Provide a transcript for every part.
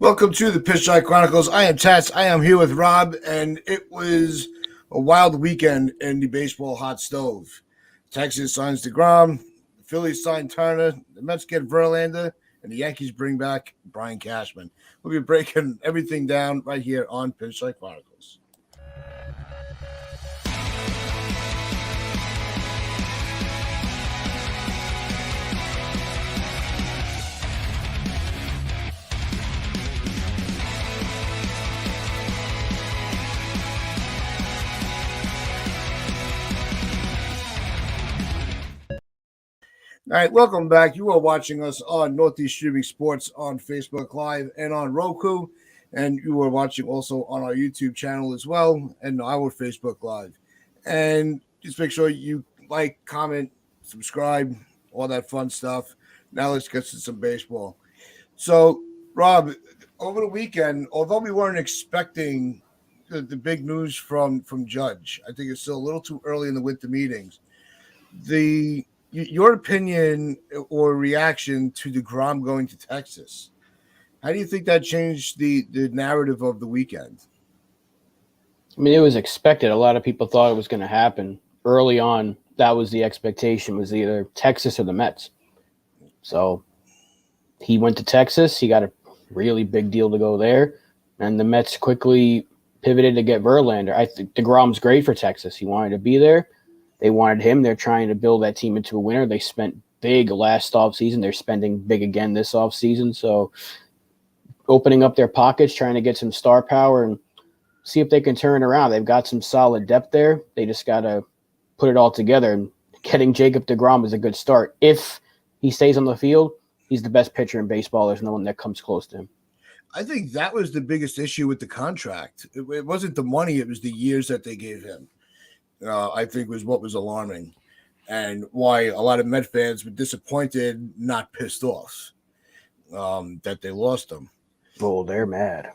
Welcome to the Pitch Side Chronicles. I am Tats. I am here with Rob, and it was a wild weekend in the baseball hot stove. Texas signs DeGrom, the Phillies sign Turner, the Mets get Verlander, and the Yankees bring back Brian Cashman. We'll be breaking everything down right here on Pitch Side Chronicles. All right, welcome back. You are watching us on Northeast Streaming Sports on Facebook Live and on Roku. And you are watching also on our YouTube channel as well and our Facebook Live. And just make sure you like, comment, subscribe, all that fun stuff. Now let's get to some baseball. So, Rob, over the weekend, although we weren't expecting the big news from Judge, I think it's still a little too early in the winter meetings. Your opinion or reaction to DeGrom going to Texas? How do you think that changed the narrative of the weekend? I mean, it was expected. A lot of people thought it was going to happen early on. That was the expectation, was either Texas or the Mets. So he went to Texas. He got a really big deal to go there. And the Mets quickly pivoted to get Verlander. I think DeGrom's great for Texas. He wanted to be there. They wanted him. They're trying to build that team into a winner. They spent big last offseason. They're spending big again this offseason. So opening up their pockets, trying to get some star power and see if they can turn around. They've got some solid depth there. They just got to put it all together. And getting Jacob DeGrom is a good start. If he stays on the field, he's the best pitcher in baseball. There's no one that comes close to him. I think that was the biggest issue with the contract. It wasn't the money. It was the years that they gave him. I think was what was alarming and why a lot of Met fans were disappointed, not pissed off that they lost him. Oh, they're mad.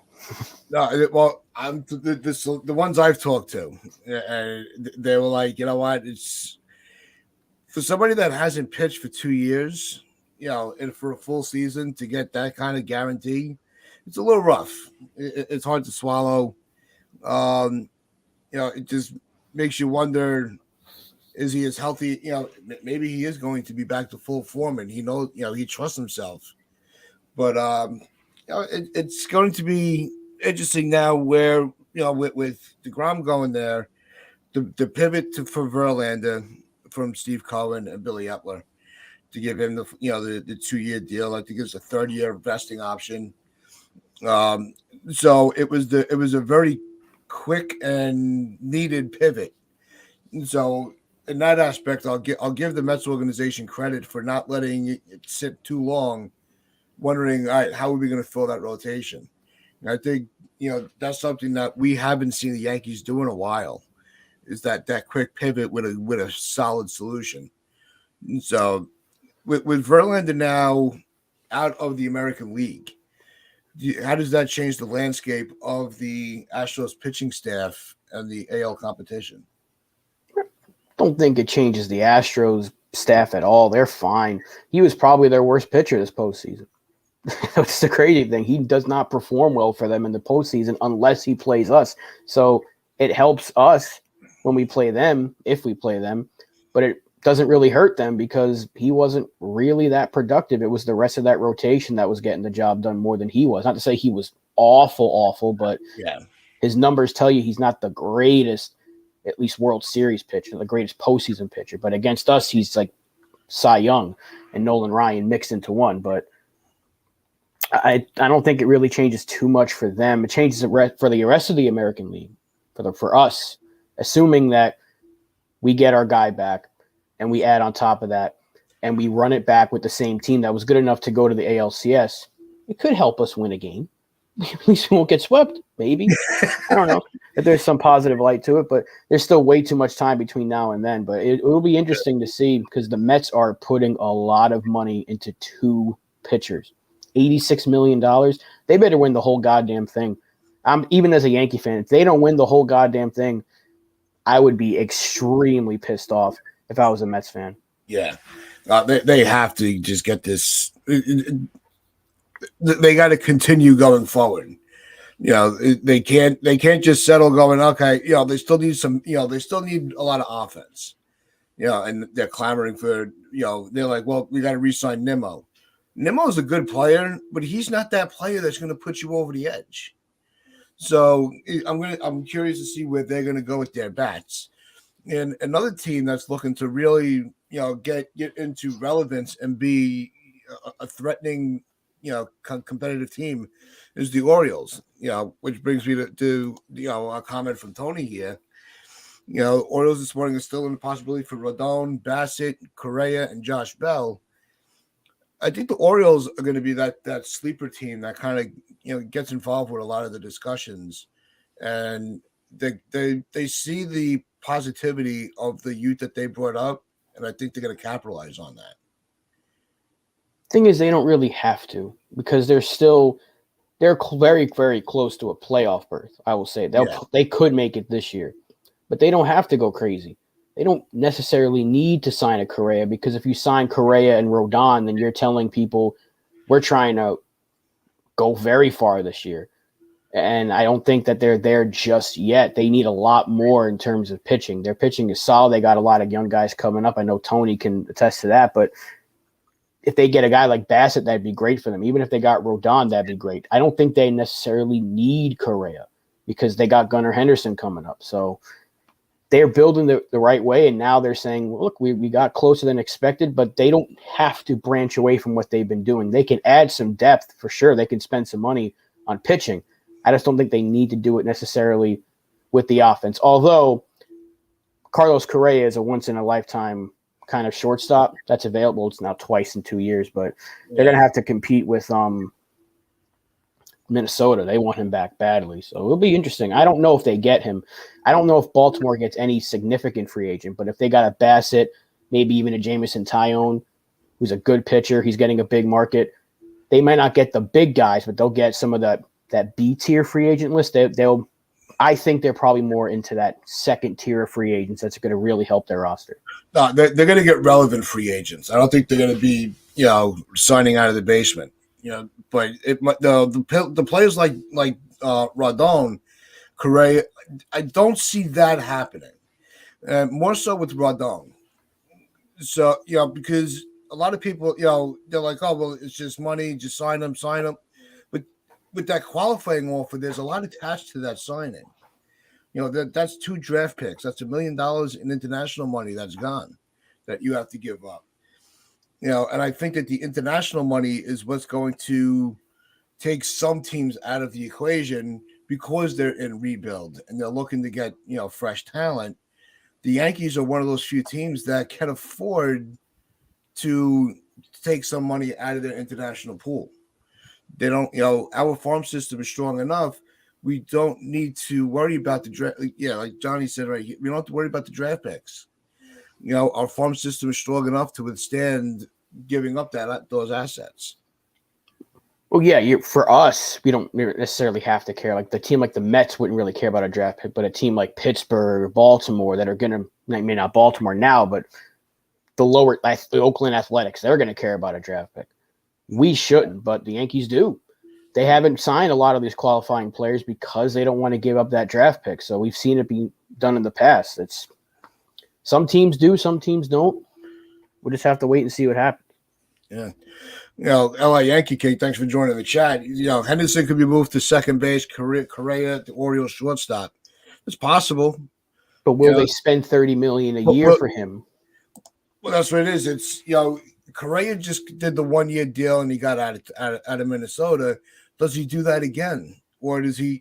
No, well, the ones I've talked to, they were like, you know what? It's for somebody that hasn't pitched for 2 years, and for a full season to get that kind of guarantee, it's a little rough. It's hard to swallow. It just makes you wonder, is he as healthy? Maybe he is going to be back to full form and he knows, he trusts himself. But, it's going to be interesting now where, with DeGrom going there, the pivot for Verlander from Steve Cohen and Billy Epler to give him the 2-year deal. I think it's a 3rd-year vesting option. So it was a very quick and needed pivot. So in that aspect, I'll give the Mets organization credit for not letting it sit too long, wondering, all right, how are we going to fill that rotation? And I think that's something that we haven't seen the Yankees do in a while, is that quick pivot with a solid solution. And so with Verlander now out of the American League, how does that change the landscape of the Astros pitching staff and the AL competition? Don't think it changes the Astros staff at all. They're fine. He was probably their worst pitcher this postseason. That's the crazy thing. He does not perform well for them in the postseason unless he plays us. So it helps us when we play them, if we play them, but it doesn't really hurt them because he wasn't really that productive. It was the rest of that rotation that was getting the job done more than he was. Not to say he was awful, but yeah, his numbers tell you he's not the greatest, at least World Series pitcher, the greatest postseason pitcher. But against us, he's like Cy Young and Nolan Ryan mixed into one. But I don't think it really changes too much for them. It changes for the rest of the American League, for us, assuming that we get our guy back and we add on top of that and we run it back with the same team that was good enough to go to the ALCS. It could help us win a game. At least we won't get swept, maybe. I don't know if there's some positive light to it, but there's still way too much time between now and then. But it will be interesting to see because the Mets are putting a lot of money into 2 pitchers. $86 million. They better win the whole goddamn thing. Even as a Yankee fan, if they don't win the whole goddamn thing, I would be extremely pissed off if I was a Mets fan. Yeah. They have to just get this. they got to continue going forward. They can't just settle going, okay, they still need they still need a lot of offense. And they're clamoring for, they're like, well, we got to re-sign Nimmo. Nimmo's a good player, but he's not that player that's going to put you over the edge. So I'm curious to see where they're going to go with their bats. And another team that's looking to really, get into relevance and be a threatening, competitive team is the Orioles. Which brings me to a comment from Tony here. Orioles this morning is still in the possibility for Rodon, Bassett, Correa, and Josh Bell. I think the Orioles are going to be that sleeper team that kind of gets involved with a lot of the discussions, and they see the positivity of the youth that they brought up, and I think they're going to capitalize on that. Thing is, they don't really have to, because they're very, very close to a playoff berth. I will say they could make it this year, but they don't have to go crazy. They don't necessarily need to sign a Correa, because if you sign Correa and Rodon, then you're telling people we're trying to go very far this year. And I don't think that they're there just yet. They need a lot more in terms of pitching. Their pitching is solid. They got a lot of young guys coming up. I know Tony can attest to that, but if they get a guy like Bassett, that'd be great for them. Even if they got Rodon, that'd be great. I don't think they necessarily need Correa, because they got Gunnar Henderson coming up. So they're building the right way, and now they're saying, well, look, we got closer than expected, but they don't have to branch away from what they've been doing. They can add some depth for sure. They can spend some money on pitching. I just don't think they need to do it necessarily with the offense. Although Carlos Correa is a once-in-a-lifetime kind of shortstop that's available. It's now twice in 2 years, but they're going to have to compete with Minnesota. They want him back badly, so it'll be interesting. I don't know if they get him. I don't know if Baltimore gets any significant free agent, but if they got a Bassett, maybe even a Jameson Taillon, who's a good pitcher, he's getting a big market. They might not get the big guys, but they'll get some of that B tier free agent list. I think they're probably more into that second tier of free agents that's going to really help their roster. No, they're going to get relevant free agents. I don't think they're going to be, signing out of the basement. But the players like Rodon, Correa, I don't see that happening. More so with Rodon. So, because a lot of people, they're like, oh, well, it's just money, just sign them. But with that qualifying offer, there's a lot attached to that signing. That's 2 draft picks. That's $1 million in international money that's gone that you have to give up. And I think that the international money is what's going to take some teams out of the equation, because they're in rebuild and they're looking to get, fresh talent. The Yankees are one of those few teams that can afford to take some money out of their international pool. They don't, our farm system is strong enough. We don't need to worry about the draft. Yeah, like Johnny said, right, we don't have to worry about the draft picks. Our farm system is strong enough to withstand giving up those assets. Well, yeah, for us, we don't necessarily have to care. Like the team like the Mets wouldn't really care about a draft pick, but a team like Pittsburgh or Baltimore that are going to, maybe not Baltimore now, but the Oakland Athletics, they're going to care about a draft pick. We shouldn't, but the Yankees do. They haven't signed a lot of these qualifying players because they don't want to give up that draft pick. So we've seen it be done in the past. Some teams do, some teams don't. We'll just have to wait and see what happens. Yeah. LA Yankee King, thanks for joining the chat. Henderson could be moved to second base, Correa the Orioles shortstop. It's possible. But will they spend $30 million a year for him? Well, that's what it is. It's, Correa just did the 1 year deal and he got out of Minnesota. Does he do that again? Or does he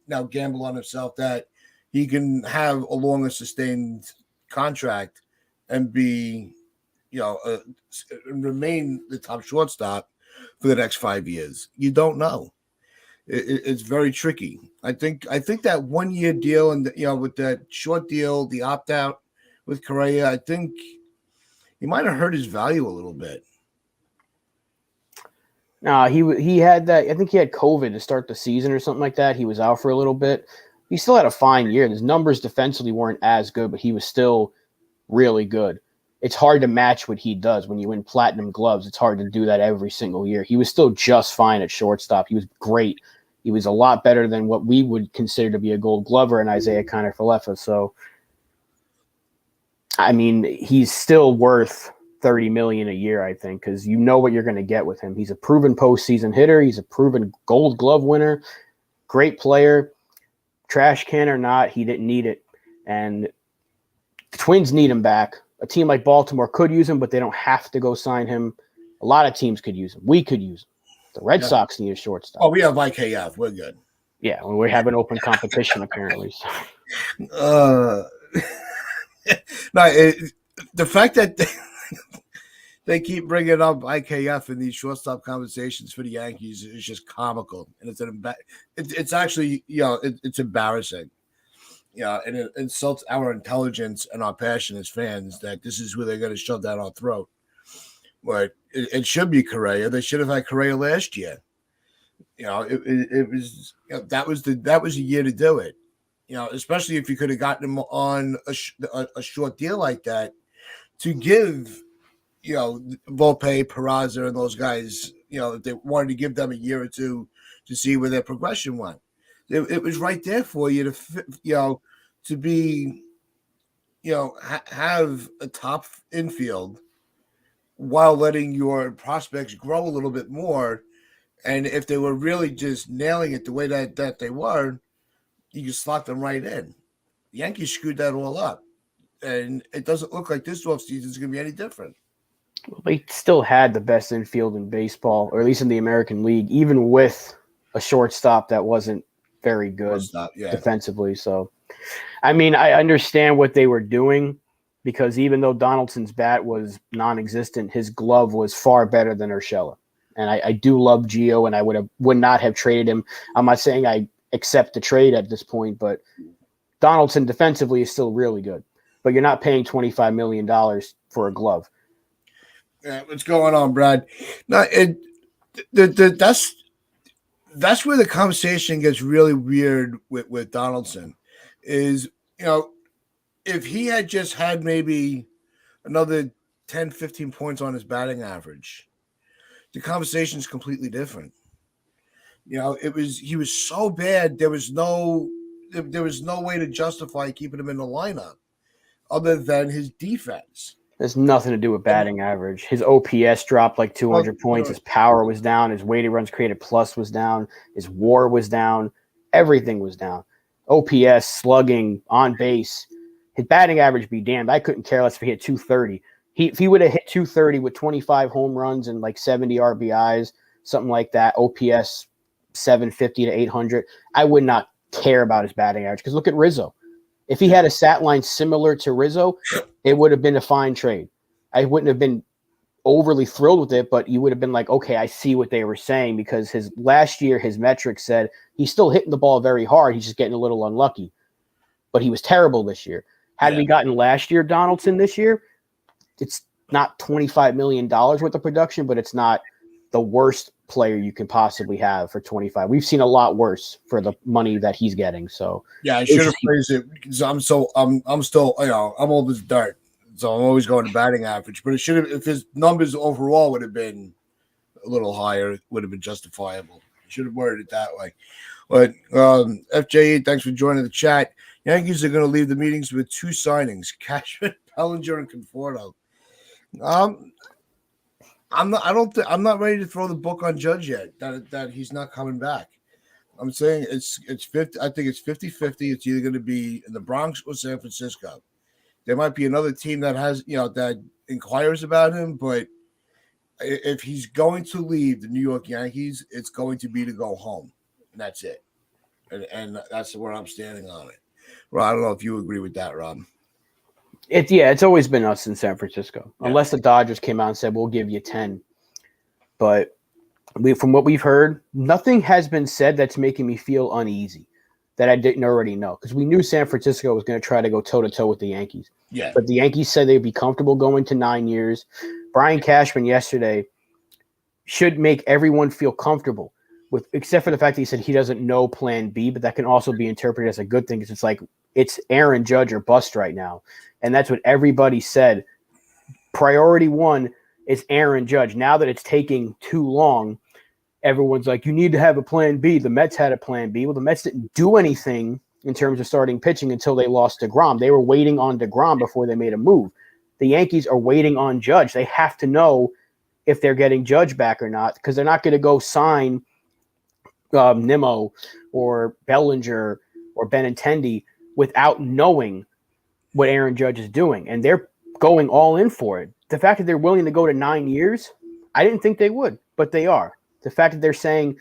now gamble on himself that he can have a longer sustained contract and be, remain the top shortstop for the next 5 years? You don't know. It's very tricky. I think that 1 year deal and with that short deal, the opt out with Correa, I think he might have hurt his value a little bit. No, he had that. I think he had COVID to start the season or something like that. He was out for a little bit. He still had a fine year. His numbers defensively weren't as good, but he was still really good. it's hard to match what he does when you win platinum gloves. It's hard to do that every single year. He was still just fine at shortstop. He was great. He was a lot better than what we would consider to be a Gold Glover in Isaiah Kiner-Falefa. So, I mean, he's still worth $30 million a year, I think, because you know what you're going to get with him. He's a proven postseason hitter. He's a proven Gold Glove winner. Great player. Trash can or not, he didn't need it. And the Twins need him back. A team like Baltimore could use him, but they don't have to go sign him. A lot of teams could use him. We could use him. The Red Sox need a shortstop. Oh, we have IKF. We're good. Yeah, well, we have an open competition apparently. So. The fact that they keep bringing up IKF in these shortstop conversations for the Yankees is just comical, and it's actually it's embarrassing. And it insults our intelligence and our passion as fans that this is where they're going to shove down our throat. But it should be Correa. They should have had Correa last year. It was that was the year to do it. Especially if you could have gotten him on a short deal like that to give, Volpe, Peraza, and those guys, if they wanted to give them a year or two to see where their progression went. It was right there for you to be, have a top infield while letting your prospects grow a little bit more. And if they were really just nailing it the way that they were, you can slot them right in. The Yankees screwed that all up. And it doesn't look like this offseason is going to be any different. Well, they still had the best infield in baseball, or at least in the American League, even with a shortstop that wasn't very good defensively. So, I mean, I understand what they were doing because even though Donaldson's bat was non-existent, his glove was far better than Urshela. And I do love Gio, and I would not have traded him. I'm not saying I accept the trade at this point, but Donaldson defensively is still really good. But you're not paying $25 million for a glove. Yeah, what's going on, Brad? No, that's where the conversation gets really weird with Donaldson. Is if he had just had maybe another 10, 15 points on his batting average, the conversation is completely different. He was so bad. There was no way to justify keeping him in the lineup other than his defense. There's nothing to do with batting average. His OPS dropped like 200 points. His power was down. His weighted runs created plus was down. His WAR was down. Everything was down. OPS, slugging, on base. His batting average be damned. I couldn't care less if he hit 230. If he would have hit 230 with 25 home runs and like 70 RBIs, something like that, OPS 750 to 800, I would not care about his batting average because look at Rizzo. If he had a stat line similar to Rizzo, it would have been a fine trade. I wouldn't have been overly thrilled with it, but you would have been like, okay, I see what they were saying because his last year, his metrics said he's still hitting the ball very hard. He's just getting a little unlucky, but he was terrible this year. Had we gotten last year Donaldson this year, it's not $25 million worth of production, but it's not the worst player you can possibly have for 25. We've seen a lot worse for the money that he's getting. So I should have phrased it because I'm still I'm old as dirt, so I'm always going to batting average. But it should have, if his numbers overall would have been a little higher, it would have been justifiable. Should have worded it that way. But FJ, thanks for joining the chat. Yankees are going to leave the meetings with 2 signings: Cashman, Bellinger, and Conforto. I'm not ready to throw the book on Judge yet that he's not coming back. I'm saying it's 50. I think it's 50-50. It's either going to be in the Bronx or San Francisco. There might be another team that has that inquires about him, but if he's going to leave the New York Yankees, it's going to be to go home, and that's it. And that's where I'm standing on it. Well, I don't know if you agree with that, Rob. It's always been us in San Francisco, unless the Dodgers came out and said, we'll give you 10. But from what we've heard, nothing has been said that's making me feel uneasy that I didn't already know. Because we knew San Francisco was going to try to go toe-to-toe with the Yankees. Yeah. But the Yankees said they'd be comfortable going to 9 years. Brian Cashman yesterday should make everyone feel comfortable, except for the fact that he said he doesn't know plan B, but that can also be interpreted as a good thing because it's like it's Aaron Judge or bust right now. And that's what everybody said priority one is Aaron Judge. Now that it's taking too long, everyone's like, you need to have a plan B. The Mets had a plan B. Well, the Mets didn't do anything in terms of starting pitching until they lost DeGrom. They were waiting on DeGrom before they made a move. The Yankees are waiting on Judge. They have to know if they're getting Judge back or not, because they're not going to go sign Nimmo or Bellinger or Benintendi without knowing what Aaron Judge is doing. And they're going all in for it. The fact that they're willing to go to 9 years, I didn't think they would, but they are. The fact that they're saying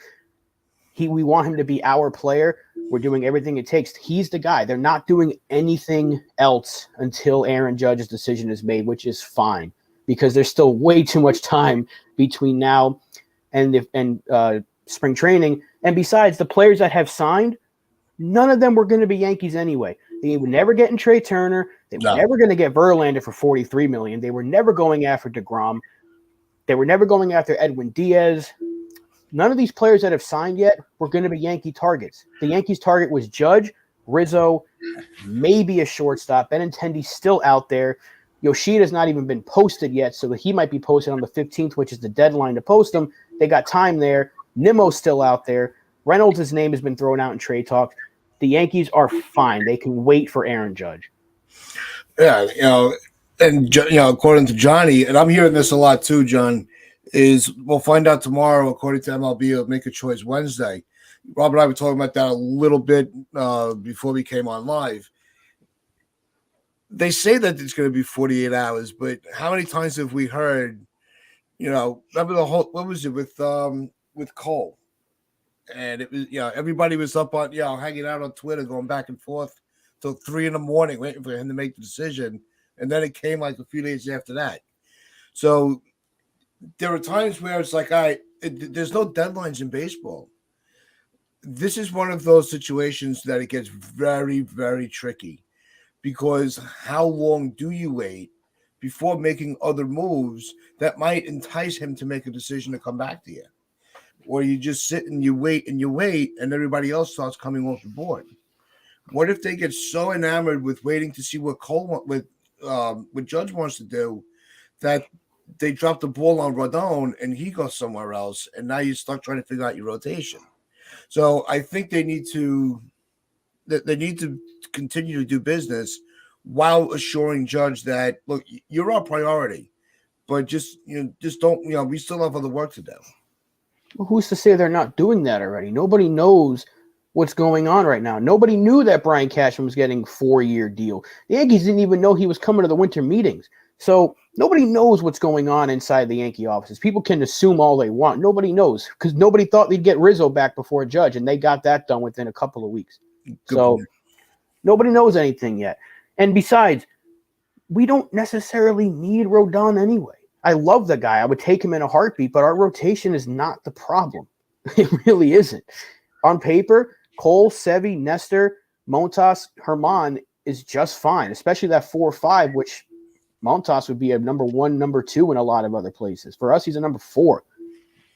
we want him to be our player, we're doing everything it takes. He's the guy. They're not doing anything else until Aaron Judge's decision is made, which is fine because there's still way too much time between now and spring training. And besides, the players that have signed, none of them were going to be Yankees anyway. They were never getting Trey Turner. They were never going to get Verlander for $43 million. They were never going after DeGrom. They were never going after Edwin Diaz. None of these players that have signed yet were going to be Yankee targets. The Yankees' target was Judge, Rizzo, maybe a shortstop. Benintendi's still out there. Yoshida's not even been posted yet, so he might be posted on the 15th, which is the deadline to post him. They got time there. Nimmo's still out there. Reynolds' name has been thrown out in trade talk. The Yankees are fine. They can wait for Aaron Judge. Yeah, and according to Johnny, and I'm hearing this a lot too, John, is we'll find out tomorrow, according to MLB, it'll make a choice Wednesday. Rob and I were talking about that a little bit before we came on live. They say that it's going to be 48 hours, but how many times have we heard, remember the whole, what was it with Cole? And it was, everybody was up on, hanging out on Twitter, going back and forth till 3 a.m, waiting for him to make the decision. And then it came like a few days after that. So there are times where it's like, there's no deadlines in baseball. This is one of those situations that it gets very, very tricky because how long do you wait before making other moves that might entice him to make a decision to come back to you? Or you just sit and you wait, and everybody else starts coming off the board. What if they get so enamored with waiting to see what what Judge wants to do that they drop the ball on Rodon and he goes somewhere else, and now you're stuck trying to figure out your rotation. So I think they need to continue to do business while assuring Judge that, look, you're our priority, but just don't, we still have other work to do. Well, who's to say they're not doing that already? Nobody knows what's going on right now. Nobody knew that Brian Cashman was getting a 4-year deal. The Yankees didn't even know he was coming to the winter meetings. So nobody knows what's going on inside the Yankee offices. People can assume all they want. Nobody knows because nobody thought they'd get Rizzo back before Judge, and they got that done within a couple of weeks. Good so point. Nobody knows anything yet. And besides, we don't necessarily need Rodon anyway. I love the guy. I would take him in a heartbeat, but our rotation is not the problem. It really isn't. On paper, Cole, Sevy, Nestor, Montas, Herman is just fine, especially that 4-5, which Montas would be a number 1, number 2 in a lot of other places. For us, he's a number 4.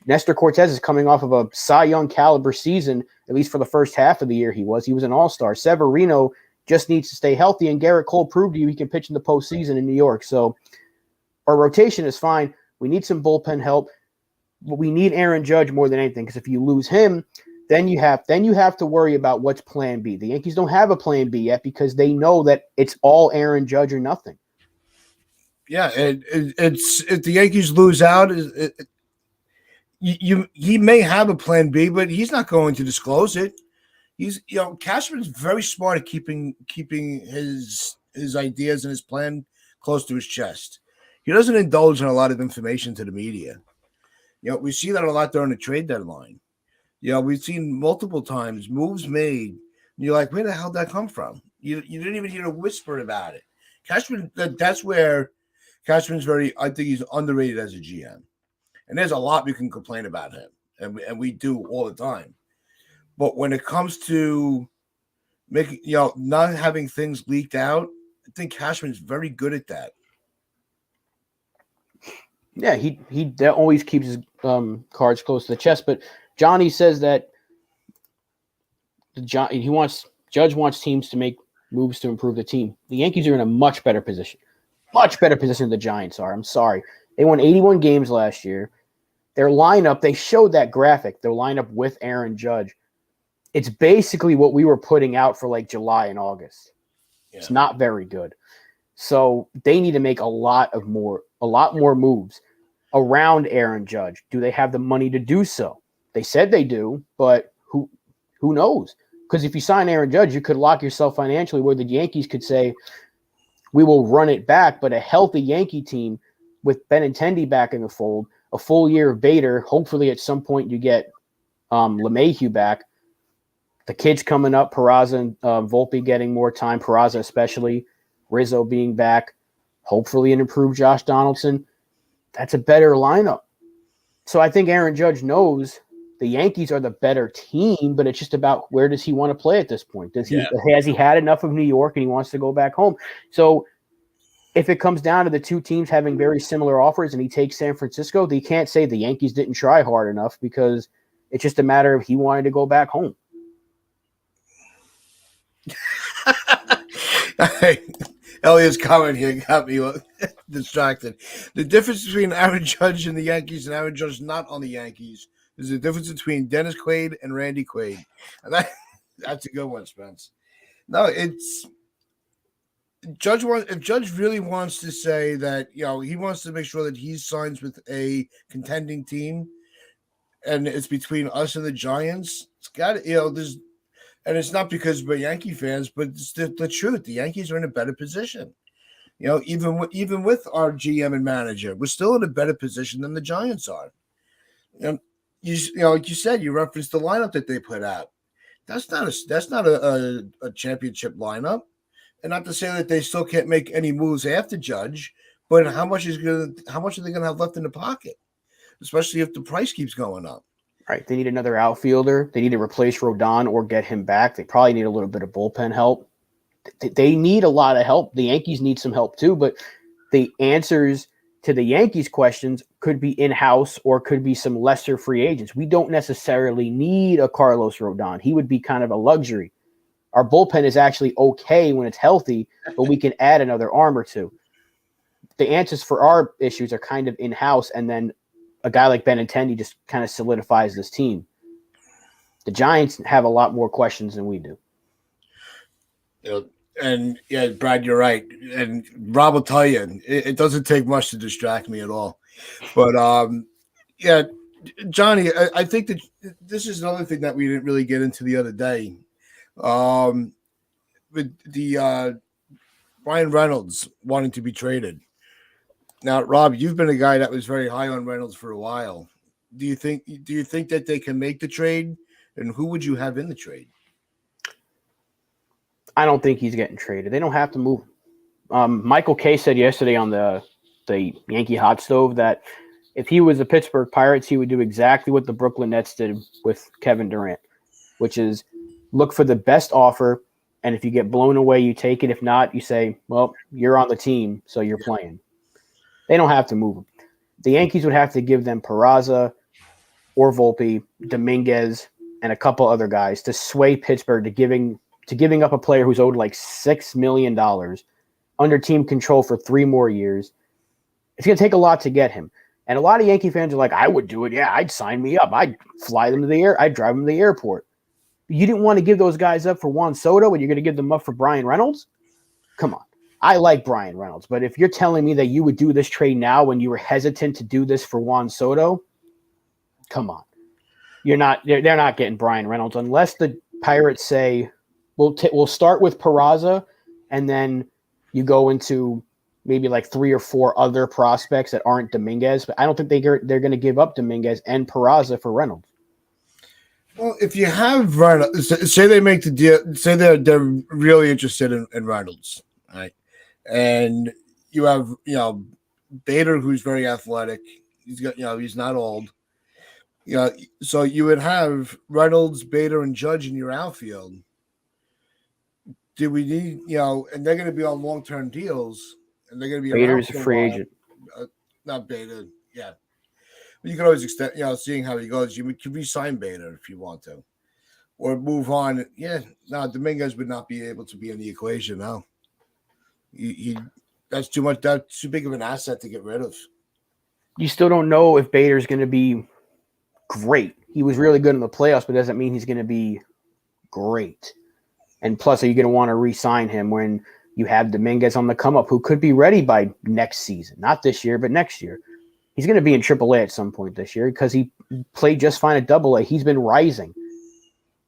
Nestor Cortez is coming off of a Cy Young caliber season, at least for the first half of the year he was. He was an all-star. Severino just needs to stay healthy, and Garrett Cole proved to you he can pitch in the postseason in New York. So our rotation is fine. We need some bullpen help. But we need Aaron Judge more than anything because if you lose him, then you have to worry about what's plan B. The Yankees don't have a plan B yet because they know that it's all Aaron Judge or nothing. Yeah, it's if the Yankees lose out, he may have a plan B, but he's not going to disclose it. Cashman's very smart at keeping his ideas and his plan close to his chest. He doesn't indulge in a lot of information to the media. We see that a lot during the trade deadline. We've seen multiple times moves made. And you're like, where the hell did that come from? You didn't even hear a whisper about it. Cashman, that's where Cashman's I think he's underrated as a GM. And there's a lot we can complain about him, and we do all the time. But when it comes to making, not having things leaked out, I think Cashman's very good at that. Yeah, he always keeps his cards close to the chest. But Johnny says that Judge wants teams to make moves to improve the team. The Yankees are in a much better position. much better position than the Giants are. I'm sorry. They won 81 games last year. Their lineup, they showed that graphic, their lineup with Aaron Judge. It's basically what we were putting out for like July and August. Yeah. It's not very good. So they need to make a lot more moves around Aaron Judge. Do they have the money to do so? They said they do, but who knows? Because if you sign Aaron Judge, you could lock yourself financially where the Yankees could say, we will run it back, but a healthy Yankee team with Benintendi back in the fold, a full year of Bader, hopefully at some point you get LeMahieu back. The kids coming up, Peraza and Volpe getting more time, Peraza especially, Rizzo being back, hopefully an improved Josh Donaldson. That's a better lineup. So I think Aaron Judge knows the Yankees are the better team, but it's just about where does he want to play at this point? Has he had enough of New York and he wants to go back home? So if it comes down to the two teams having very similar offers and he takes San Francisco, they can't say the Yankees didn't try hard enough because it's just a matter of he wanted to go back home. Elliot's comment here got me distracted. The difference between Aaron Judge and the Yankees and Aaron Judge not on the Yankees is the difference between Dennis Quaid and Randy Quaid. And that's a good one, Spence. No, it's Judge. If Judge really wants to say that, he wants to make sure that he signs with a contending team, and it's between us and the Giants. It's got there's. And it's not because we're Yankee fans, but it's the truth. The Yankees are in a better position. Even with our GM and manager, we're still in a better position than the Giants are. And like you said, you referenced the lineup that they put out. That's not a championship lineup. And not to say that they still can't make any moves after Judge, but how much are they gonna have left in the pocket? Especially if the price keeps going up. Right, they need another outfielder. They need to replace Rodon or get him back. They probably need a little bit of bullpen help. They need a lot of help. The Yankees need some help too, but the answers to the Yankees' questions could be in-house or could be some lesser free agents. We don't necessarily need a Carlos Rodon. He would be kind of a luxury. Our bullpen is actually okay when it's healthy, but we can add another arm or two. The answers for our issues are kind of in-house, and then a guy like Benintendi just kind of solidifies this team. The Giants have a lot more questions than we do. And yeah, Brad, you're right. And Rob will tell you, it doesn't take much to distract me at all. But yeah, Johnny, I think that this is another thing that we didn't really get into the other day. With the Ryan Reynolds wanting to be traded. Now, Rob, you've been a guy that was very high on Reynolds for a while. Do you think that they can make the trade? And who would you have in the trade? I don't think he's getting traded. They don't have to move. Michael Kay said yesterday on the Yankee hot stove that if he was the Pittsburgh Pirates, he would do exactly what the Brooklyn Nets did with Kevin Durant, which is look for the best offer, and if you get blown away, you take it. If not, you say, well, you're on the team, so you're playing. They don't have to move him. The Yankees would have to give them Peraza or Volpe, Dominguez, and a couple other guys to sway Pittsburgh to giving up a player who's owed like $6 million under team control for 3 more years. It's going to take a lot to get him. And a lot of Yankee fans are like, I would do it. Yeah, I'd sign me up. I'd fly them to the air. I'd drive them to the airport. You didn't want to give those guys up for Juan Soto, and you're going to give them up for Brian Reynolds? Come on. I like Brian Reynolds, but if you're telling me that you would do this trade now when you were hesitant to do this for Juan Soto, come on. They're not getting Brian Reynolds unless the Pirates say, we'll start with Peraza, and then you go into maybe like 3 or 4 other prospects that aren't Dominguez. But I don't think they're going to give up Dominguez and Peraza for Reynolds. Well, if you have Reynolds, say they make the deal, say they're really interested in Reynolds, right? And you have Bader, who's very athletic. He's got he's not old. So you would have Reynolds, Bader, and Judge in your outfield. Do we need and they're going to be on long-term deals, and they're going to be Bader's a free agent. Not Bader, yeah. You can always extend, seeing how he goes. You can re-sign Bader if you want to, or move on. Yeah, no, Dominguez would not be able to be in the equation now. that's too much. That's too big of an asset to get rid of. You still don't know if Bader's going to be great. He was really good in the playoffs, but doesn't mean he's going to be great. And plus, are you going to want to re-sign him when you have Dominguez on the come up, who could be ready by next season? Not this year, but next year. He's going to be in AAA at some point this year because he played just fine at AA. He's been rising.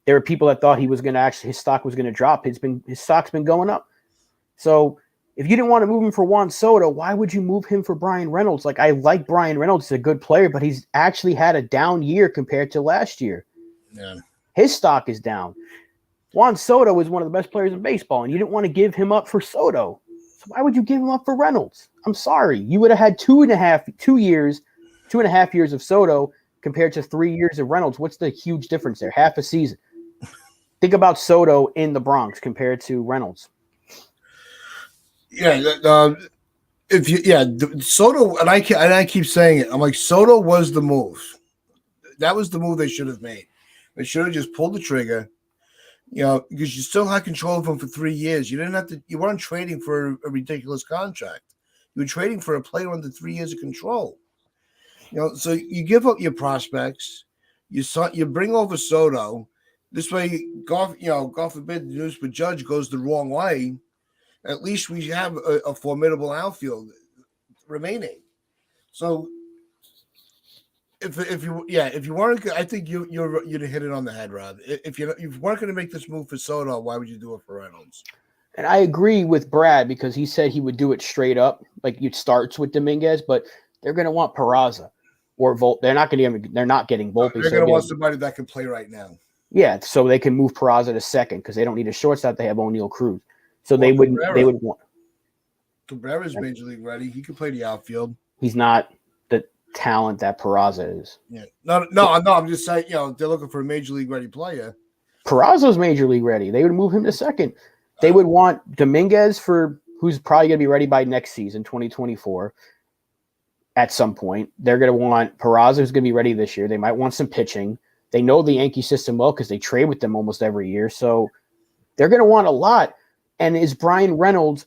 There were people that thought he was going to his stock was going to drop. His stock's been going up. So if you didn't want to move him for Juan Soto, why would you move him for Brian Reynolds? Like, I like Brian Reynolds. He's a good player, but he's actually had a down year compared to last year. Yeah. His stock is down. Juan Soto is one of the best players in baseball, and you didn't want to give him up for Soto. So why would you give him up for Reynolds? I'm sorry. You would have had 2.5 years of Soto compared to 3 years of Reynolds. What's the huge difference there? Half a season. Think about Soto in the Bronx compared to Reynolds. Yeah, Soto, and I keep saying it. I'm like, Soto was the move. That was the move they should have made. They should have just pulled the trigger, because you still had control of him for 3 years. You didn't have to. You weren't trading for a ridiculous contract. You were trading for a player under 3 years of control. So you give up your prospects. You bring over Soto. This way, God forbid, the news for Judge goes the wrong way. At least we have a formidable outfield remaining. So if you weren't, I think you'd hit it on the head, Rob. If you weren't going to make this move for Soto, why would you do it for Reynolds? And I agree with Brad because he said he would do it straight up, like it starts with Dominguez, but they're going to want Peraza or Volpe. They're not getting Volpe. They're going to want somebody that can play right now. Yeah, so they can move Peraza to second because they don't need a shortstop. They have O'Neal Cruz. So they would want. Cabrera's major league ready. He can play the outfield. He's not the talent that Peraza is. Yeah. No. I'm just saying. They're looking for a major league ready player. Peraza's major league ready. They would move him to second. They would want Dominguez who's probably going to be ready by next season, 2024. At some point, they're going to want Peraza, who's going to be ready this year. They might want some pitching. They know the Yankee system well because they trade with them almost every year. So they're going to want a lot. And is Brian Reynolds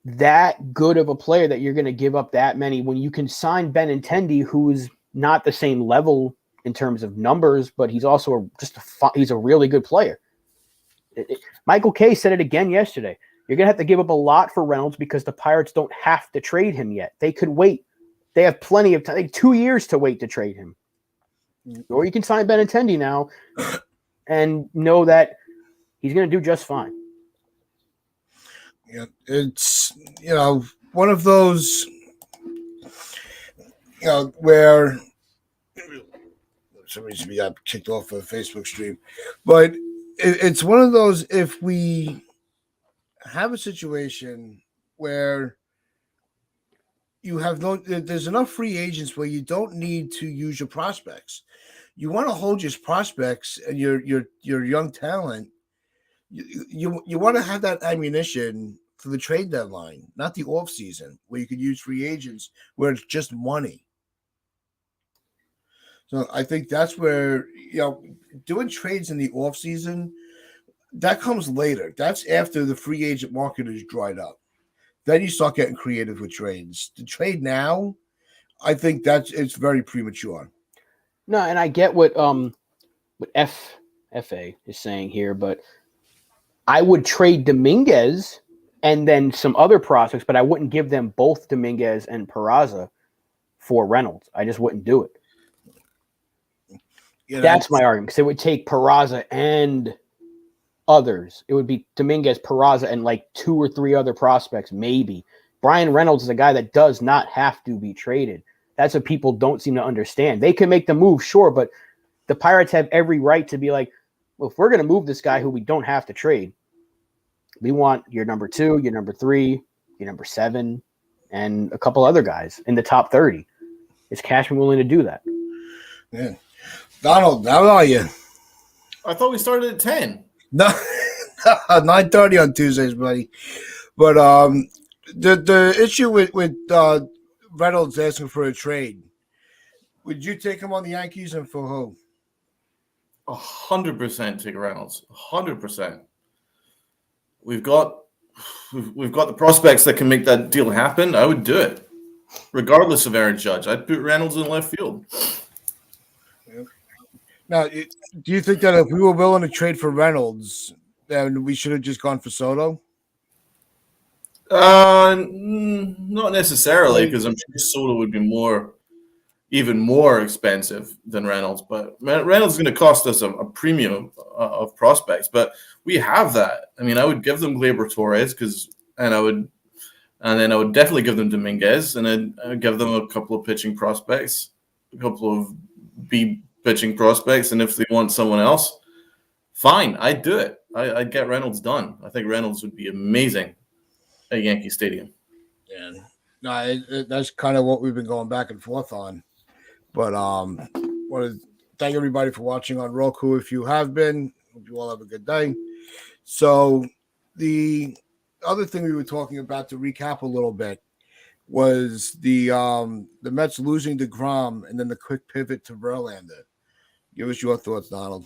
that good of a player that you're going to give up that many when you can sign Benintendi, who's not the same level in terms of numbers, but he's also he's a really good player. Michael Kay said it again yesterday. You're going to have to give up a lot for Reynolds because the Pirates don't have to trade him yet. They could wait. They have plenty of time, 2 years to wait to trade him. Or you can sign Benintendi now and know that he's going to do just fine. Yeah, it's one of those where somebody got kicked off a Facebook stream, but it's one of those if we have a situation where there's enough free agents where you don't need to use your prospects. You want to hold your prospects and your young talent. You want to have that ammunition for the trade deadline, not the off season where you could use free agents where it's just money. So I think that's where doing trades in the off season that comes later. That's after the free agent market is dried up. Then you start getting creative with trades. To trade now, I think it's very premature. No, and I get what FA is saying here, but I would trade Dominguez and then some other prospects, but I wouldn't give them both Dominguez and Peraza for Reynolds. I just wouldn't do it. That's my argument because it would take Peraza and others. It would be Dominguez, Peraza, and like 2 or 3 other prospects, maybe. Brian Reynolds is a guy that does not have to be traded. That's what people don't seem to understand. They can make the move, sure, but the Pirates have every right to be like, well, if we're going to move this guy who we don't have to trade, we want your number 2, your number 3, your number 7, and a couple other guys in the top 30. Is Cashman willing to do that? Yeah. Donald, how are you? I thought we started at 10. No, 9:30 on Tuesdays, buddy. But the issue with Reynolds asking for a trade, would you take him on the Yankees and for who? 100% take Reynolds. 100%. We've got we've got the prospects that can make that deal happen, I would do it, regardless of Aaron Judge. I'd put Reynolds in left field. Now, do you think that if we were willing to trade for Reynolds, then we should have just gone for Soto? Not necessarily, because I'm sure Soto would be even more expensive than Reynolds. But Reynolds is going to cost us a premium of prospects. But we have that. I mean, I would give them Gleyber Torres and then I would definitely give them Dominguez, and then I'd give them a couple of pitching prospects, a couple of B pitching prospects, and if they want someone else, fine, I'd do it. I'd get Reynolds done. I think Reynolds would be amazing at Yankee Stadium. Yeah, no, that's kind of what we've been going back and forth on. But want to thank everybody for watching on Roku. If you have been, hope you all have a good day. So the other thing we were talking about, to recap a little bit, was the Mets losing DeGrom and then the quick pivot to Verlander. Give us your thoughts, Donald.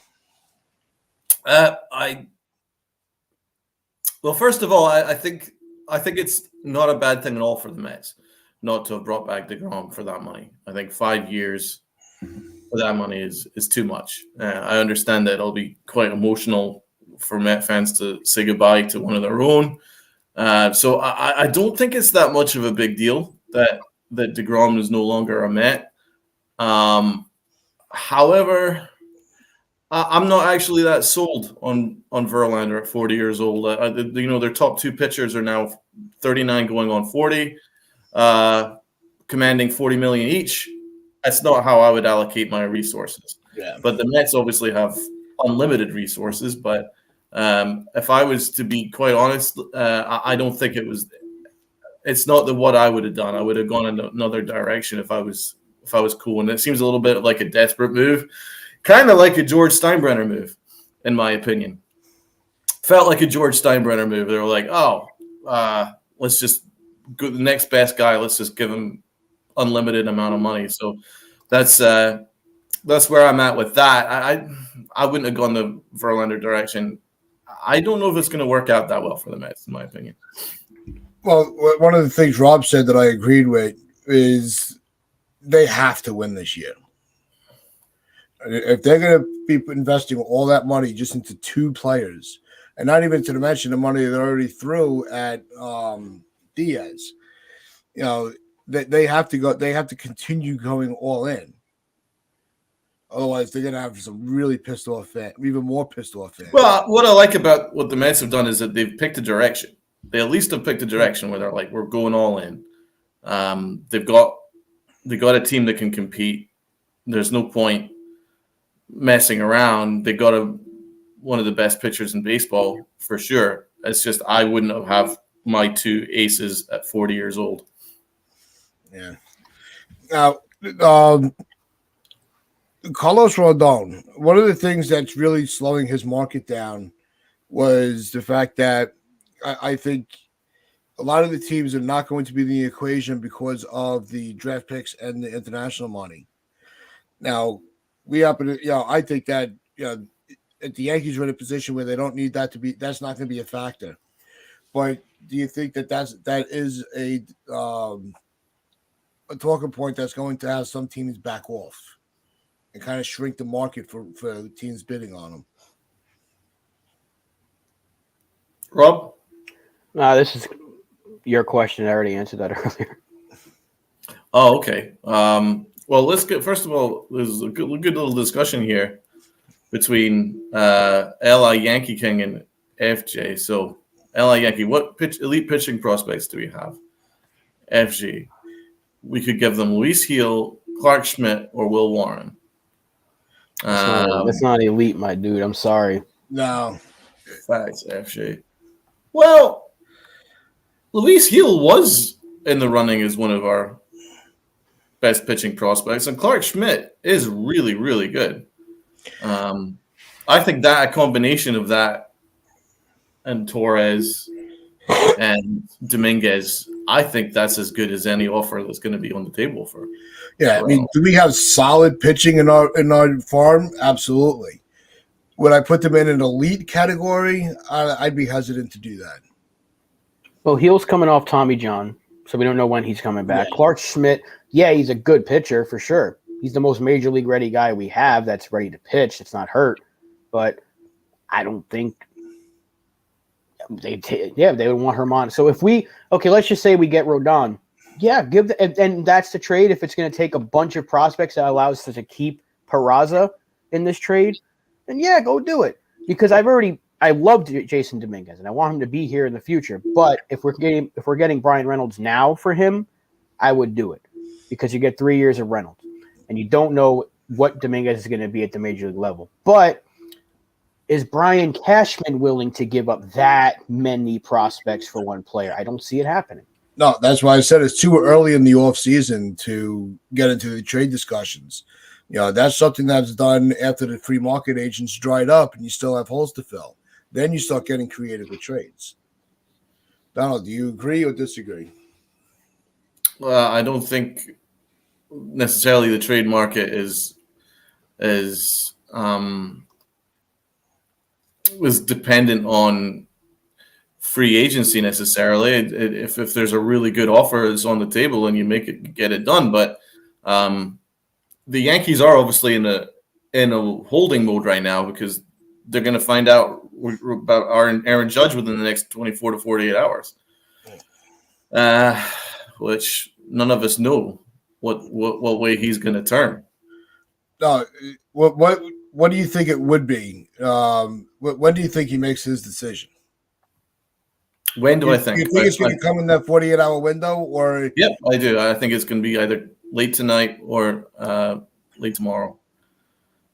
First of all, I think it's not a bad thing at all for the Mets not to have brought back DeGrom for that money. I think 5 years for that money is too much. I understand that it'll be quite emotional for Met fans to say goodbye to one of their own. So I don't think it's that much of a big deal that DeGrom is no longer a Met. However, I'm not actually that sold on Verlander at 40 years old. Their top two pitchers are now 39 going on 40, commanding $40 million each. That's not how I would allocate my resources. Yeah. But the Mets obviously have unlimited resources. But if I was to be quite honest, I don't think it's not what I would have done. I would have gone in another direction if I was cool. And it seems a little bit like a desperate move. Kind of like a George Steinbrenner move, in my opinion. Felt like a George Steinbrenner move. They were like, let's just go the next best guy. Let's just give him unlimited amount of money. So that's where I'm at with that. I wouldn't have gone the Verlander direction. I don't know if it's going to work out that well for the Mets, in my opinion. Well, one of the things Rob said that I agreed with is they have to win this year. If they're going to be investing all that money just into two players, and not even to mention the money they already threw at Diaz, they have to go. They have to continue going all in. Otherwise, they're going to have some really pissed off fans, even more pissed off fans. Well, what I like about what the Mets have done is that they've picked a direction. They at least have picked a direction where they're like, we're going all in. They've got a team that can compete. There's no point messing around. They got one of the best pitchers in baseball for sure. It's just I wouldn't have my two aces at 40 years old. Yeah. Now, Carlos Rodon, one of the things that's really slowing his market down was the fact that I think a lot of the teams are not going to be in the equation because of the draft picks and the international money. Now, I think that if the Yankees are in a position where they don't need that to be, that's not going to be a factor. But do you think that is a talking point that's going to have some teams back off and kind of shrink the market for teams bidding on them? Rob? This is your question. I already answered that earlier. Oh, okay. Well, let's get, first of all, there's a good little discussion here between LI Yankee King and FJ. So, LI Yankee, what elite pitching prospects do we have? FG, we could give them Luis Gil, Clark Schmidt, or Will Warren. That's not elite, my dude. I'm sorry. No. Facts, FJ. Well, Luis Gil was in the running as one of our best pitching prospects, and Clark Schmidt is really, really good. I think that a combination of that and Torres and Dominguez, I think that's as good as any offer that's going to be on the table for. Yeah, I mean, do we have solid pitching in our farm? Absolutely. Would I put them in an elite category? I'd be hesitant to do that. Well, Heel's coming off Tommy John, so we don't know when he's coming back. Yeah. Clark Schmidt, yeah, he's a good pitcher for sure. He's the most major league ready guy we have that's ready to pitch. It's not hurt, but I don't think they would want Herman. So if let's just say we get Rodon. Yeah, and that's the trade. If it's going to take a bunch of prospects that allows us to keep Peraza in this trade, then yeah, go do it. Because I loved Jason Dominguez and I want him to be here in the future. But if we're getting Brian Reynolds now for him, I would do it because you get 3 years of Reynolds and you don't know what Dominguez is going to be at the major league level. But is Brian Cashman willing to give up that many prospects for one player? I don't see it happening. No, that's why I said it's too early in the offseason to get into the trade discussions. That's something that's done after the free market agents dried up and you still have holes to fill. Then you start getting creative with trades. Donald, do you agree or disagree? Well, I don't think necessarily the trade market was dependent on free agency necessarily. If there's a really good offer that's on the table and you get it done, but the Yankees are obviously in a holding mode right now because they're going to find out about Aaron Judge within the next 24 to 48 hours, which none of us know what way he's going to turn. What do you think it would be? When do you think he makes his decision? When do I think? You think it's going to come in that 48-hour window, or? Yep, I do. I think it's going to be either late tonight or late tomorrow.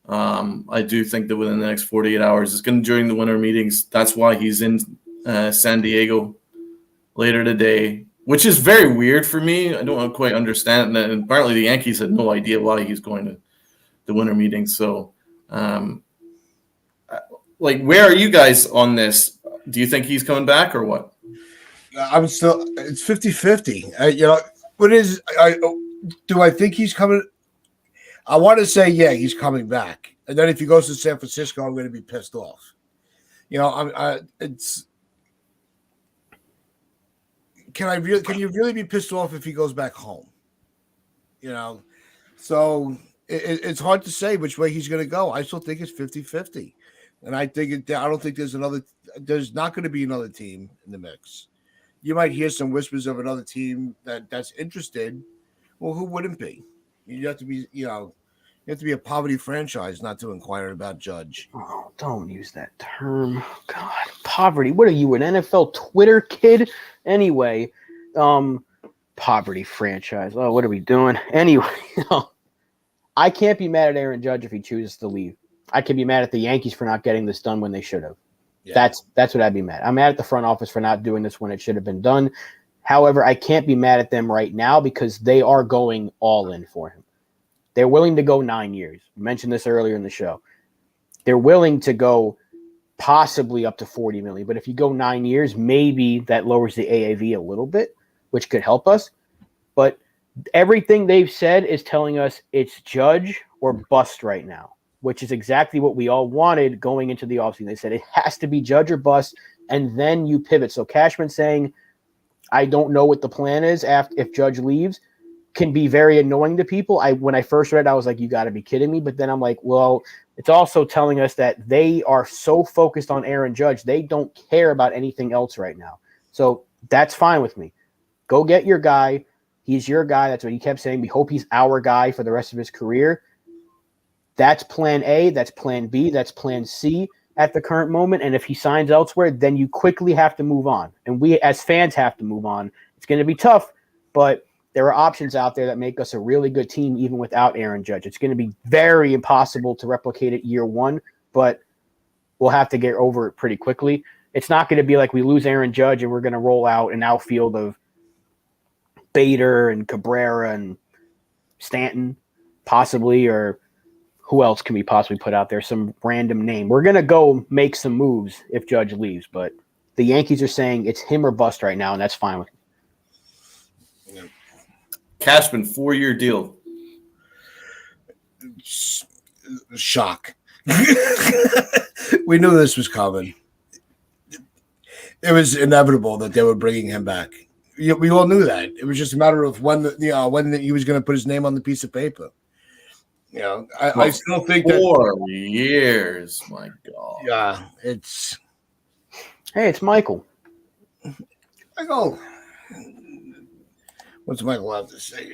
I do think that within the next 48 hours, it's going to during the winter meetings. That's why he's in San Diego later today, which is very weird for me. I don't quite understand that. And apparently, the Yankees had no idea why he's going to the winter meetings. So, where are you guys on this? Do you think he's coming back or what? It's 50-50. Do I think he's coming? I want to say, yeah, he's coming back. And then if he goes to San Francisco, I'm going to be pissed off. Can you really be pissed off if he goes back home? So it's hard to say which way he's going to go. I still think it's 50-50. And I don't think there's not going to be another team in the mix. You might hear some whispers of another team that's interested. Well, who wouldn't be? You have to be a poverty franchise not to inquire about Judge. Oh, don't use that term. God, poverty. What are you, an NFL Twitter kid? Anyway, poverty franchise. Oh, what are we doing? Anyway, I can't be mad at Aaron Judge if he chooses to leave. I can be mad at the Yankees for not getting this done when they should have. Yeah. That's what I'd be mad. I'm mad at the front office for not doing this when it should have been done. However, I can't be mad at them right now because they are going all in for him. They're willing to go 9 years. I mentioned this earlier in the show. They're willing to go possibly up to $40 million. But if you go 9 years, maybe that lowers the AAV a little bit, which could help us. But everything they've said is telling us it's Judge or bust right now, which is exactly what we all wanted going into the offseason. They said it has to be Judge or bust, and then you pivot. So Cashman saying, I don't know what the plan is if Judge leaves, can be very annoying to people. When I first read it, I was like, you got to be kidding me. But then I'm like, well, it's also telling us that they are so focused on Aaron Judge, they don't care about anything else right now. So that's fine with me. Go get your guy. He's your guy. That's what he kept saying. We hope he's our guy for the rest of his career. That's plan A. That's plan B. That's plan C at the current moment. And if he signs elsewhere, then you quickly have to move on. And we as fans have to move on. It's going to be tough, but there are options out there that make us a really good team even without Aaron Judge. It's going to be very impossible to replicate it year one, but we'll have to get over it pretty quickly. It's not going to be like we lose Aaron Judge and we're going to roll out an outfield of Bader and Cabrera and Stanton, possibly, or who else can we possibly put out there? Some random name. We're going to go make some moves if Judge leaves, but the Yankees are saying it's him or bust right now, and that's fine with me. Cashman, 4-year deal. Shock. We knew this was coming. it was inevitable that they were bringing him back. We all knew that. It was just a matter of when he was going to put his name on the piece of paper. I still think 4 years. My God. Yeah, it's. Hey, it's Michael. Michael. What's Michael have to say?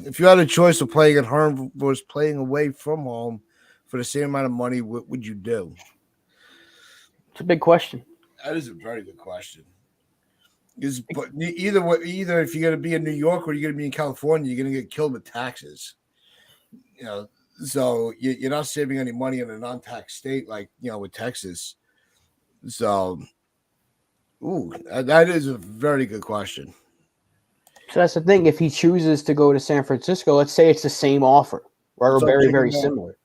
If you had a choice of playing at home versus playing away from home for the same amount of money, what would you do? It's a big question. That is a very good question. Either if you're going to be in New York or you're going to be in California, you're going to get killed with taxes. So you're not saving any money in a non-tax state like with Texas. So, that is a very good question. So that's the thing. If he chooses to go to San Francisco, let's say it's the same offer or very, very similar.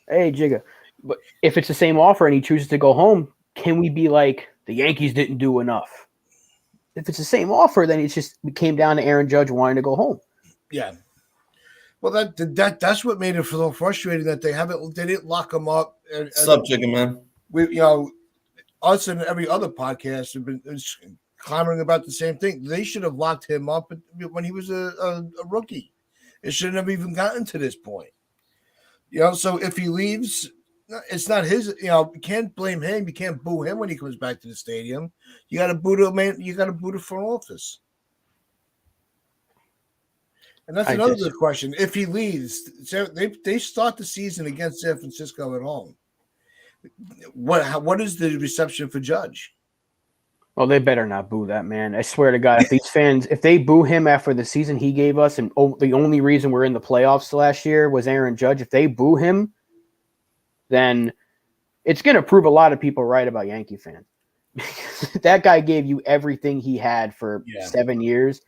Hey, Jigga. But if it's the same offer and he chooses to go home, can we be like, the Yankees didn't do enough? If it's the same offer, then it came down to Aaron Judge wanting to go home. Yeah. Well, that's what made it so frustrating that they didn't lock him up. What's up, Jigga, man? Us and every other podcast have been clamoring about the same thing. They should have locked him up when he was a rookie. It shouldn't have even gotten to this point. So if he leaves, it's not his. You can't blame him. You can't boo him when he comes back to the stadium. You got to boo the man. You got to boo the front office. And that's another good question. If he leaves, they start the season against San Francisco at home. What is the reception for Judge? Well, they better not boo that man. I swear to God, if these fans, if they boo him after the season he gave us, and the only reason we're in the playoffs last year was Aaron Judge, if they boo him, then it's going to prove a lot of people right about Yankee fans. That guy gave you everything he had for 7 years,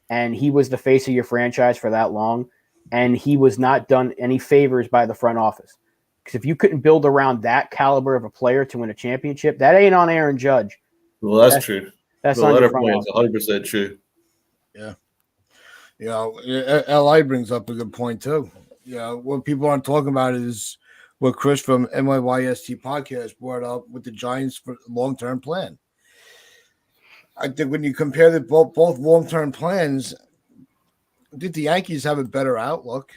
and he was the face of your franchise for that long, and he was not done any favors by the front office. Because if you couldn't build around that caliber of a player to win a championship, that ain't on Aaron Judge. Well, that's true. That's the on letter your front point office. is 100% true. Yeah. LI brings up a good point too. What people aren't talking about is what Chris from NYYST podcast brought up with the Giants for long-term plan. I think when you compare both long-term plans, I think the Yankees have a better outlook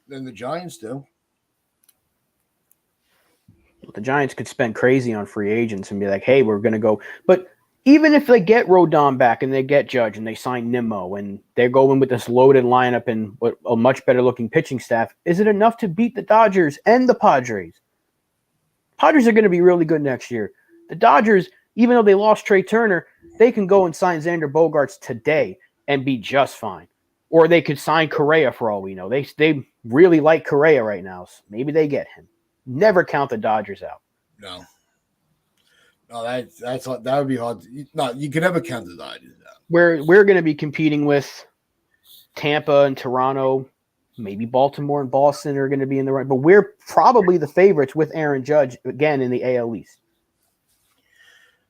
than the Giants do. The Giants could spend crazy on free agents and be like, hey, we're going to go. But even if they get Rodon back and they get Judge and they sign Nimmo and they're going with this loaded lineup and a much better looking pitching staff, is it enough to beat the Dodgers and the Padres? Padres are going to be really good next year. The Dodgers, even though they lost Trey Turner, they can go and sign Xander Bogaerts today and be just fine. Or they could sign Correa for all we know. They really like Correa right now, so maybe they get him. Never count the Dodgers out. No, that would be hard. No, you can never count the Dodgers out. We're going to be competing with Tampa and Toronto, maybe Baltimore and Boston are going to be in the right, but we're probably the favorites with Aaron Judge again in the AL East.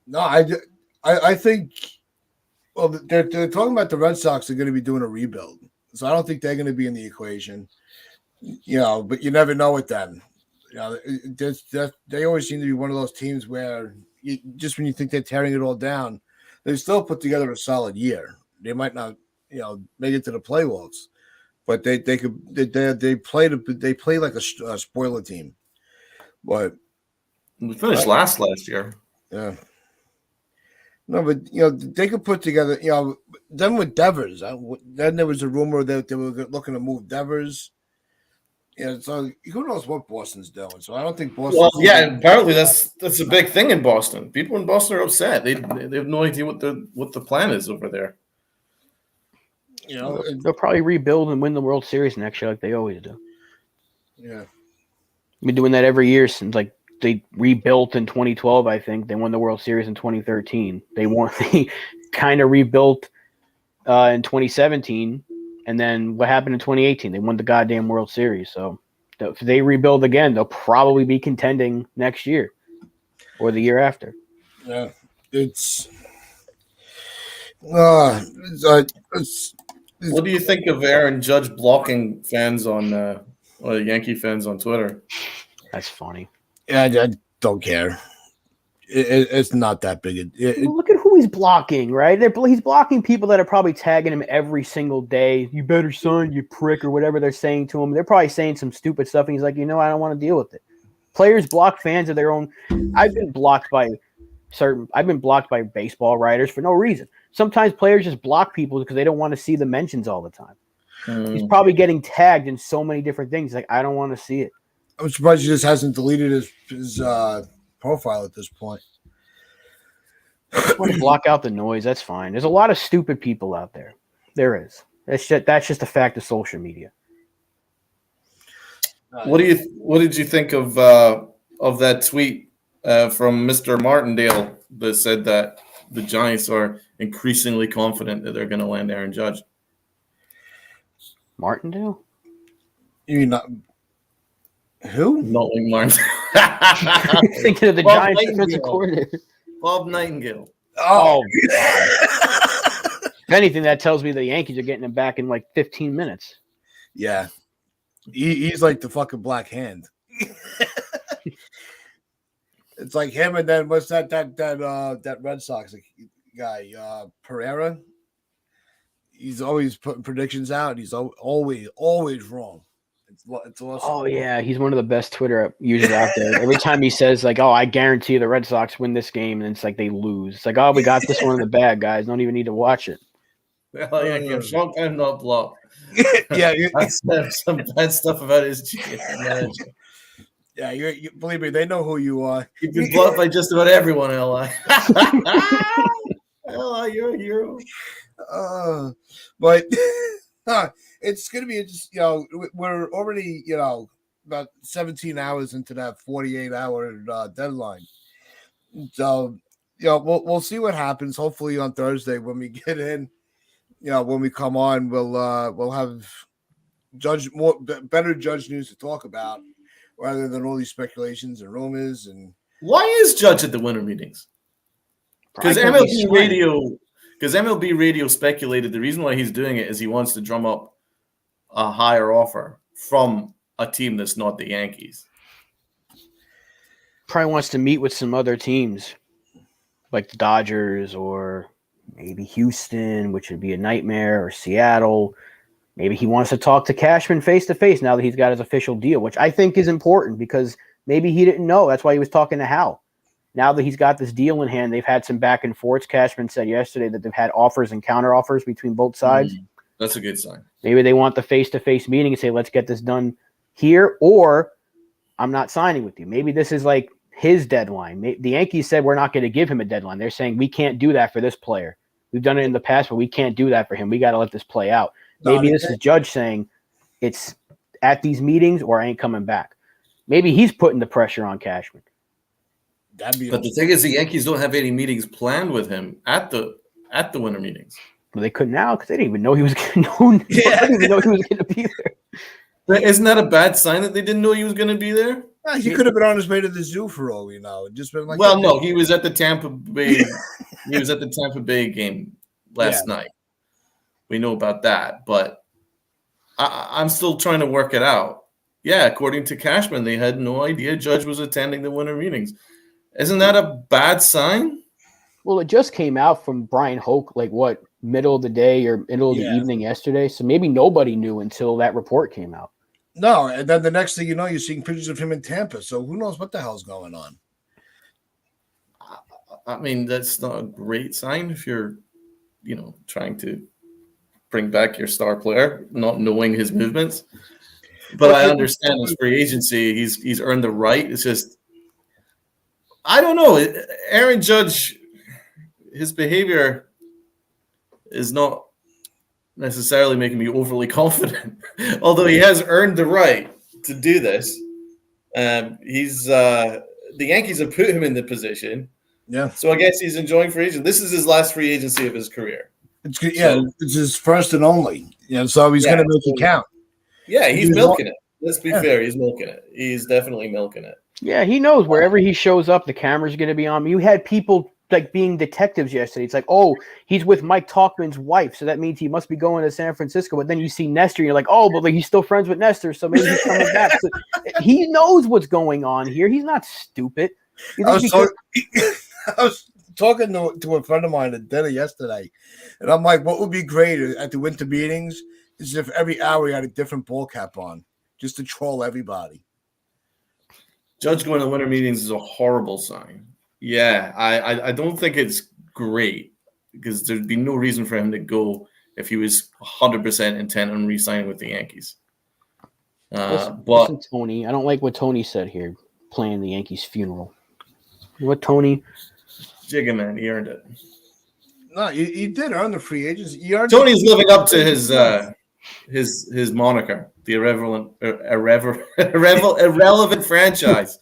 No, I think. Well, they're talking about the Red Sox are going to be doing a rebuild, so I don't think they're going to be in the equation. But you never know with them. They always seem to be one of those teams where just when you think they're tearing it all down, they still put together a solid year. They might not, make it to the playoffs, but they play like a spoiler team. But we finished last year. Yeah. No, but they could put together. Then with Devers, then there was a rumor that they were looking to move Devers. So who knows what Boston's doing? So I don't think Boston. Well, yeah, apparently that's a big thing in Boston. People in Boston are upset. They have no idea what the plan is over there. They'll probably rebuild and win the World Series next year, like they always do. Yeah, I've been doing that every year since they rebuilt in 2012. I think they won the World Series in 2013. They kind of rebuilt in 2017. And then what happened in 2018? They won the goddamn World Series. So if they rebuild again, they'll probably be contending next year or the year after. Yeah, What do you think of Aaron Judge blocking fans on Yankee fans on Twitter? That's funny. Yeah, I don't care. It's not that big. Look at who he's blocking, right? He's blocking people that are probably tagging him every single day. You better sign, you prick, or whatever they're saying to him. They're probably saying some stupid stuff, and he's like, I don't want to deal with it. Players block fans of their own. I've been blocked by baseball writers for no reason. Sometimes players just block people because they don't want to see the mentions all the time. He's probably getting tagged in so many different things. Like, I don't want to see it. I'm surprised he just hasn't deleted his profile at this point. I want to block out the noise. That's fine. There's a lot of stupid people out there. There is. That's just a fact of social media. What did you think of that tweet from Mr. Martindale that said that the Giants are increasingly confident that they're going to land Aaron Judge? Martindale? You not who? Nolan Martindale. Thinking of the Bob Giants Nightingale. defensive coordinator. Bob Nightingale. Oh, if anything, that tells me the Yankees are getting him back in like 15 minutes. yeah. He's like the fucking Black Hand. It's like him, and then what's that Red Sox guy, Pereira? He's always putting predictions out. He's always wrong. It's awesome. Oh yeah, he's one of the best Twitter users out there. Every time he says like, "Oh, I guarantee the Red Sox win this game," and it's like they lose. It's like, "Oh, we got this one in the bag, guys. Don't even need to watch it." Well, yeah, Sean I'm not blocked. Yeah, I said some bad stuff about his GM manager. yeah. You believe me, they know who you are. You've been blocked by just about everyone, Li. Li, you're a hero. But it's going to be just, we're already, about 17 hours into that 48-hour deadline. So, we'll see what happens. Hopefully on Thursday when we get in, when we come on, we'll have better Judge news to talk about rather than all these speculations and rumors. And why is Judge at the winter meetings? Because MLB Radio speculated the reason why he's doing it is he wants to drum up a higher offer from a team that's not the Yankees. Probably wants to meet with some other teams, like the Dodgers or maybe Houston, which would be a nightmare, or Seattle. Maybe he wants to talk to Cashman face-to-face now that he's got his official deal, which I think is important because maybe he didn't know. That's why he was talking to Hal. Now that he's got this deal in hand, they've had some back and forths. Cashman said yesterday that they've had offers and counter offers between both sides. That's a good sign. Maybe they want the face-to-face meeting and say, let's get this done here, or I'm not signing with you. Maybe this is like his deadline. The Yankees said we're not going to give him a deadline. They're saying we can't do that for this player. We've done it in the past, but we can't do that for him. We got to let this play out. Maybe this is Judge saying it's at these meetings or I ain't coming back. Maybe he's putting the pressure on Cashman. But the thing is, the Yankees don't have any meetings planned with him at the winter meetings. Well, they couldn't now because they didn't even know he was going to. They didn't even know he was going to be there. Isn't that a bad sign that they didn't know he was going to be there? He could have been on his way to the zoo for all we know. Just been like, well, no, he was at the Tampa Bay. He was at the Tampa Bay game last night. We know about that, but I'm still trying to work it out. Yeah, according to Cashman, they had no idea Judge was attending the winter meetings. Isn't that a bad sign? Well, it just came out from Brian Hoke, middle of the day or middle of the evening yesterday. So maybe nobody knew until that report came out. No, and then the next thing you know, you're seeing pictures of him in Tampa. So who knows what the hell's going on? I mean, that's not a great sign if you're, trying to bring back your star player, not knowing his movements. But I understand his free agency. He's earned the right. It's just, I don't know. Aaron Judge, his behavior is not necessarily making me overly confident, although he has earned the right to do this. The Yankees have put him in the position. Yeah. So I guess he's enjoying free agency. This is his last free agency of his career. It's his first and only. So he's going to make it count. Yeah, he's milking it. Let's be fair. He's milking it. He's definitely milking it. Yeah, he knows wherever he shows up, the camera's going to be on. You had people being detectives yesterday. It's like, oh, he's with Mike Talkman's wife, so that means he must be going to San Francisco. But then you see Nestor, and you're like, oh, but he's still friends with Nestor, so maybe he's coming back. So he knows what's going on here. He's not stupid. You I think was, because- I was talking to a friend of mine at dinner yesterday, and I'm like, what would be great at the winter meetings is if every hour you had a different ball cap on, just to troll everybody. Judge going to winter meetings is a horrible sign. Yeah, I don't think it's great because there'd be no reason for him to go if he was 100% intent on re-signing with the Yankees. listen, Tony, I don't like what Tony said here, playing the Yankees' funeral. What, Tony? Jigga, man, he earned it. No, you did earn the free agents. Tony's living up to his moniker, the irrelevant franchise.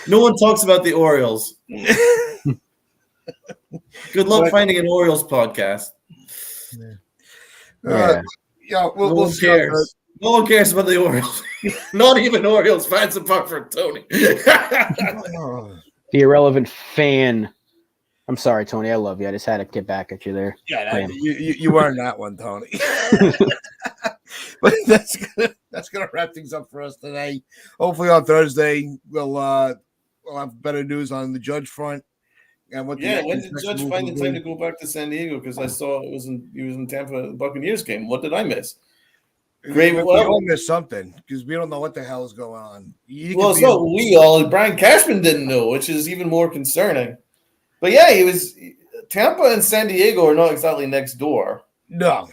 No one talks about the Orioles. Good luck finding an Orioles podcast. Yeah. We'll one see how it goes. No one cares about the Orioles. Not even Orioles fans apart from Tony. Oh, The irrelevant fan. I'm sorry, Tony. I love you. I just had to get back at you there. yeah, you earned that one, Tony. But that's gonna wrap things up for us today. Hopefully on Thursday we'll have better news on the Judge front. And what Yeah, the when did Judge find the time to go back to San Diego? Because I saw he was in Tampa Buccaneers game. What did I miss? Great. We Well, all missed something because we don't know what the hell is going on. well, it's not we all. Brian Cashman didn't know, which is even more concerning. But yeah, he was. Tampa and San Diego are not exactly next door. No.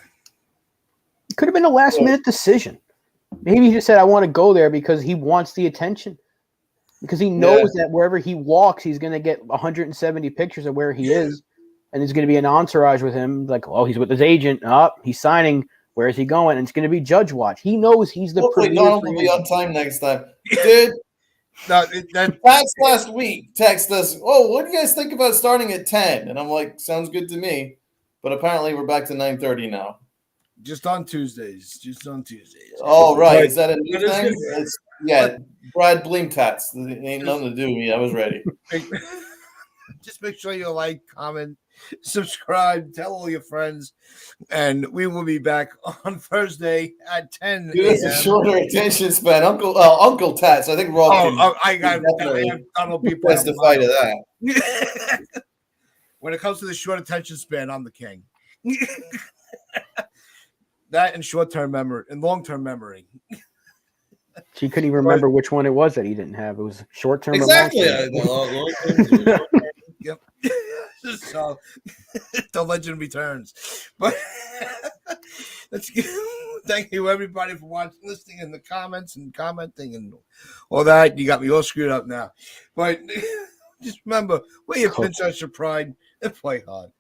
It could have been a last-minute decision. Maybe he just said, I want to go there because he wants the attention. Because he knows that wherever he walks, he's going to get 170 pictures of where he is. And there's going to be an entourage with him. Like, oh, he's with his agent. He's signing. Where is he going? And it's going to be Judge Watch. He knows he's the Hopefully premier Donald free will be on agent. time next time. Dude, No, Pats last week text us, oh, what do you guys think about starting at 10? And I'm like, sounds good to me. But apparently we're back to 9:30 now. just on Tuesdays. Oh, right. But- Is that a new thing? Yeah, Brad Bleem tats. Ain't nothing to do with me. I was ready. Just make sure you like, comment, subscribe, tell all your friends, and we will be back on Thursday at 10 Dude, it's a a.m. shorter attention span. Uncle Tats. I think Rob can I got definitely Donald people testify to that. When it comes to the short attention span, I'm the king. That and short-term memory and long-term memory. She couldn't even remember which one it was that he didn't have. It was short-term Exactly. or long-term. Yep. So the legend returns. But let's thank you everybody for watching, listening in the comments and commenting and all that. You got me all screwed up now. But just remember, wear your Princess your pride and play hard.